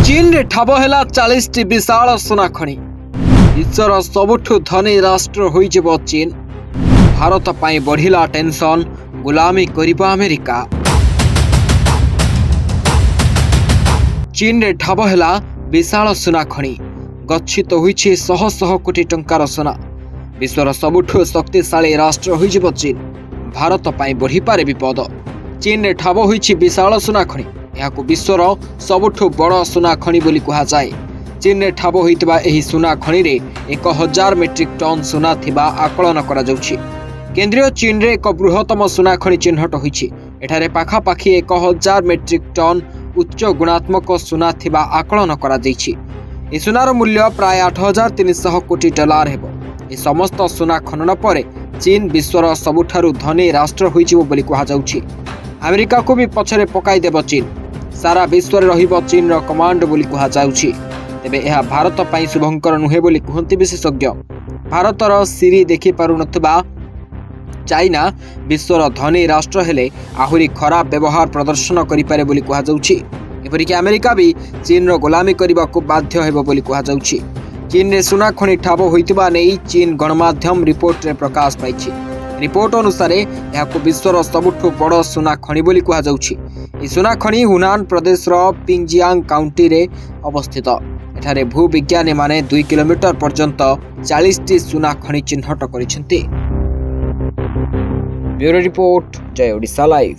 चीन रे ठाब है 40 विशाल सुना खଣି विश्वर सबुठु धनी राष्ट्र होइजिब चीन। भारत पाई बढ़िला टेंशन गुलामी करिबा अमेरिका। चीन रे ठाब है विशाल सुना खଣି गच्छित होइछि शह शह कोटी टंकार सुना। विश्वर सबुठु शक्तिशाली राष्ट्र होइजिब चीन। भारत पाई बढ़ी पारे विपद। चीन रे ठाब होइछि विशाल सुना खଣି। यहाकु विश्वर सबुठु बड़ सुना खଣି बोली कहा जाए। चीन रे ठाब होइतबा एही सुना खणी रे 1000 मेट्रिक टन सुना थिबा आकलन करा जाउछि। केंद्रीय चीन रे एक बृहत्तम सुना खणी चिन्हट होइछि। एठारे पाखापाखि 1000 मेट्रिक टन उच्च गुणात्मक सुना थिबा आकलन करा जाइछि। ए सुनार मूल्य प्राय 8300 कोटी डॉलर हेबो। ए समस्त सुना खनन परे चीन विश्वर सबुठारु धनी राष्ट्र होइजिबो बोली कहा जाउछि। अमेरिका को भी पछरे पकाई देबो चीन। सारा विश्व रे रहिबो चीन रो कमांड बोली कहा जाउछि। तेबे यह भारत पाई शुभंकर नुहे बोली कहंती विशेषज्ञ। भारतर सीरी देखि पारु नथबा चाइना विश्वर धनी राष्ट्र हेले आहुरी खराब व्यवहार प्रदर्शन करि पारे बोली कहा जाउछि। एपरिक अमेरिका भी चीन रो गुलामी करबा को बाध्य हेबो बोली कहा जाउछि। चीन रे सुना खणी ठाब होइतबा नै चीन गणमाध्यम रिपोर्ट रे प्रकाश पाइछि। रिपोर्ट अनुसार यह विश्वर सबुठु बड़ सुना खणी बोली कहा जाउछि। ए सुना खणी हुनान प्रदेश रो पिंगजियांग काउंटी रे अवस्थित। एठारे भूविज्ञानी माने 2 किलोमीटर पर्यंत 40टी सुना खणी चिन्हट करिसेंती। ब्यूरो रिपोर्ट जय ओडिशा लाइव।